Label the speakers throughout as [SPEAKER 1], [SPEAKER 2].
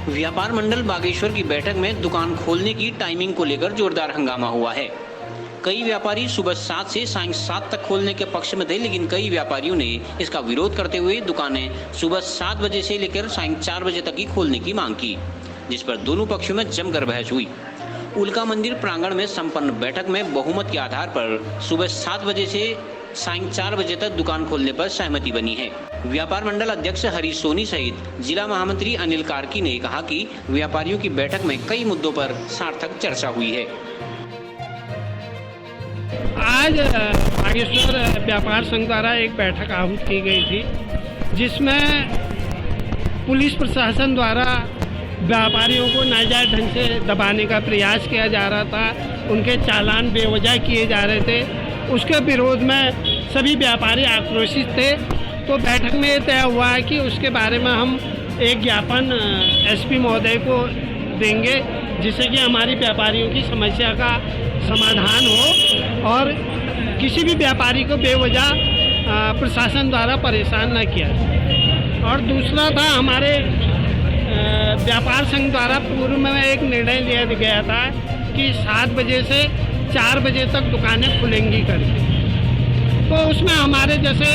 [SPEAKER 1] व्यापार मंडल बागेश्वर की बैठक में दुकान खोलने की टाइमिंग को लेकर जोरदार हंगामा हुआ है। कई व्यापारी सुबह 7 से सायं 7 तक खोलने के पक्ष में थे, लेकिन कई व्यापारियों ने इसका विरोध करते हुए दुकानें सुबह 7 बजे से लेकर सायं 4 बजे तक ही खोलने की मांग की, जिस पर दोनों पक्षों में जमकर बहस हुई। उल्का मंदिर प्रांगण में संपन्न बैठक में बहुमत के आधार पर सुबह 7 बजे से सायं 4 बजे तक दुकान खोलने पर सहमति बनी है। व्यापार मंडल अध्यक्ष हरीश सोनी सहित जिला महामंत्री अनिल कार्की ने कहा कि व्यापारियों की बैठक में कई मुद्दों पर सार्थक चर्चा हुई है।
[SPEAKER 2] आज बागेश्वर व्यापार संघ द्वारा एक बैठक आहूत की गई थी, जिसमें पुलिस प्रशासन द्वारा व्यापारियों को नाजायज ढंग से दबाने का प्रयास किया जा रहा था। उनके चालान बेवजह किए जा रहे थे। उसके विरोध में सभी व्यापारी आक्रोशित थे। तो बैठक में ये तय हुआ है कि उसके बारे में हम एक ज्ञापन एसपी महोदय को देंगे, जिससे कि हमारी व्यापारियों की समस्या का समाधान हो और किसी भी व्यापारी को बेवजह प्रशासन द्वारा परेशान न किया जाए। और दूसरा था, हमारे व्यापार संघ द्वारा पूर्व में एक निर्णय लिया गया था कि 7 बजे से 4 बजे तक दुकानें खुलेंगी करके। तो उसमें हमारे जैसे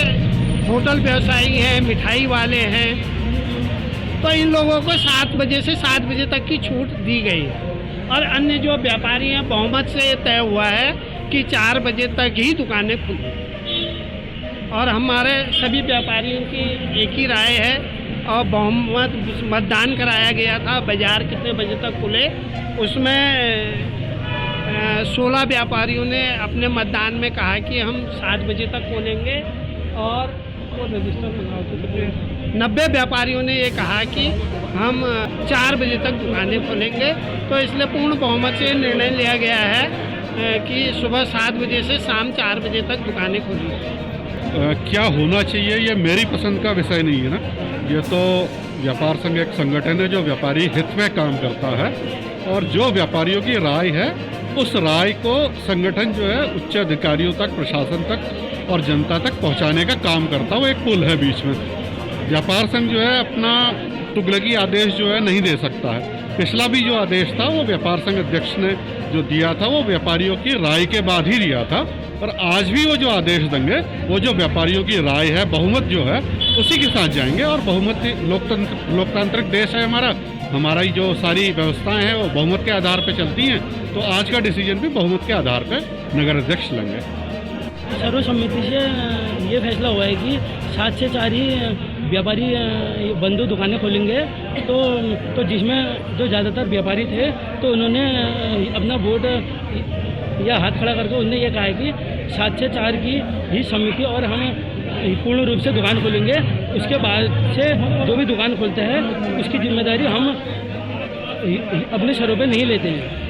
[SPEAKER 2] होटल व्यवसायी हैं, मिठाई वाले हैं, तो इन लोगों को 7 बजे से 7 बजे तक की छूट दी गई है। और अन्य जो व्यापारी हैं, बहुमत से तय हुआ है कि 4 बजे तक ही दुकानें खुलें। और हमारे सभी व्यापारियों की एक ही राय है और बहुमत मतदान कराया गया था बाज़ार कितने बजे तक खुले। उसमें 16 व्यापारियों ने अपने मतदान में कहा कि हम 7 बजे तक खोलेंगे और 90 व्यापारियों ने ये कहा कि हम 4 बजे तक दुकानें खोलेंगे। तो इसलिए पूर्ण बहुमत से निर्णय लिया गया है कि सुबह 7 बजे से शाम 4 बजे तक दुकानें खोलेंगे।
[SPEAKER 3] क्या होना चाहिए ये मेरी पसंद का विषय नहीं है ना। ये तो व्यापार संघ एक संगठन है जो व्यापारी हित में काम करता है, और जो व्यापारियों की राय है उस राय को संगठन जो है उच्च अधिकारियों तक, प्रशासन तक और जनता तक पहुंचाने का काम करता है। वो एक पुल है बीच में। व्यापार संघ जो है अपना तुगलकी आदेश जो है नहीं दे सकता है। पिछला भी जो आदेश था वो व्यापार संघ अध्यक्ष ने जो दिया था वो व्यापारियों की राय के बाद ही दिया था, और आज भी वो जो आदेश देंगे वो जो व्यापारियों की राय है, बहुमत जो है उसी के साथ जाएंगे। और बहुमत लोकतांत्रिक देश है हमारा ही जो सारी व्यवस्थाएं हैं वो बहुमत के आधार पर चलती हैं। तो आज का डिसीजन भी बहुमत के आधार पर नगर अध्यक्ष लेंगे।
[SPEAKER 4] सर्वसम्मति से ये फैसला हुआ है कि 7 से 4 ही व्यापारी बंधु दुकानें खोलेंगे। तो जिसमें जो ज़्यादातर व्यापारी थे तो उन्होंने अपना वोट या हाथ खड़ा करके उन्होंने ये कहा है कि 7 से 4 की ही समिति और हम पूर्ण रूप से दुकान खोलेंगे। उसके बाद से जो भी दुकान खोलते हैं उसकी जिम्मेदारी हम अपने सरों पे नहीं लेते हैं।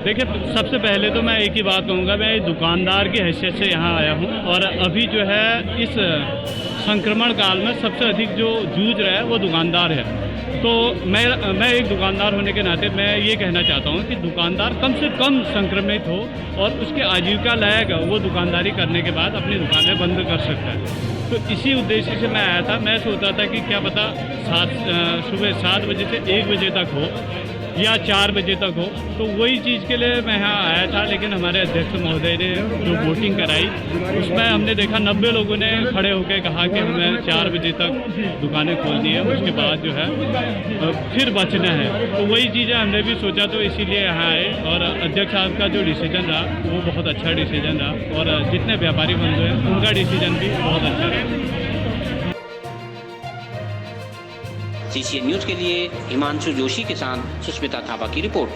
[SPEAKER 5] देखिए, सबसे पहले तो मैं एक ही बात कहूँगा, मैं दुकानदार की हैसियत से यहाँ आया हूँ और अभी जो है इस संक्रमण काल में सबसे अधिक जो जूझ रहा है वो दुकानदार है। तो मैं एक दुकानदार होने के नाते मैं ये कहना चाहता हूँ कि दुकानदार कम से कम संक्रमित हो और उसके आजीविका लायक वो दुकानदारी करने के बाद अपनी दुकानें बंद कर सकता है। तो इसी उद्देश्य से मैं आया था। मैं सोचा था कि क्या पता सुबह 7 बजे से 1 बजे तक हो या 4 बजे तक हो, तो वही चीज़ के लिए मैं यहाँ आया था। लेकिन हमारे अध्यक्ष महोदय ने जो वोटिंग कराई उसमें हमने देखा 90 लोगों ने खड़े होकर कहा कि हमें 4 बजे तक दुकानें खोलनी है, उसके बाद जो है फिर बचना है। तो वही चीज़ें हमने भी सोचा, तो इसीलिए यहाँ आए। और अध्यक्ष साहब का जो डिसीजन रहा वो बहुत अच्छा डिसीजन रहा, और जितने व्यापारी बंधु हैं उनका डिसीजन भी बहुत अच्छा रहा।
[SPEAKER 1] CCN न्यूज के लिए हिमांशु जोशी के साथ सुष्मिता थापा की रिपोर्ट।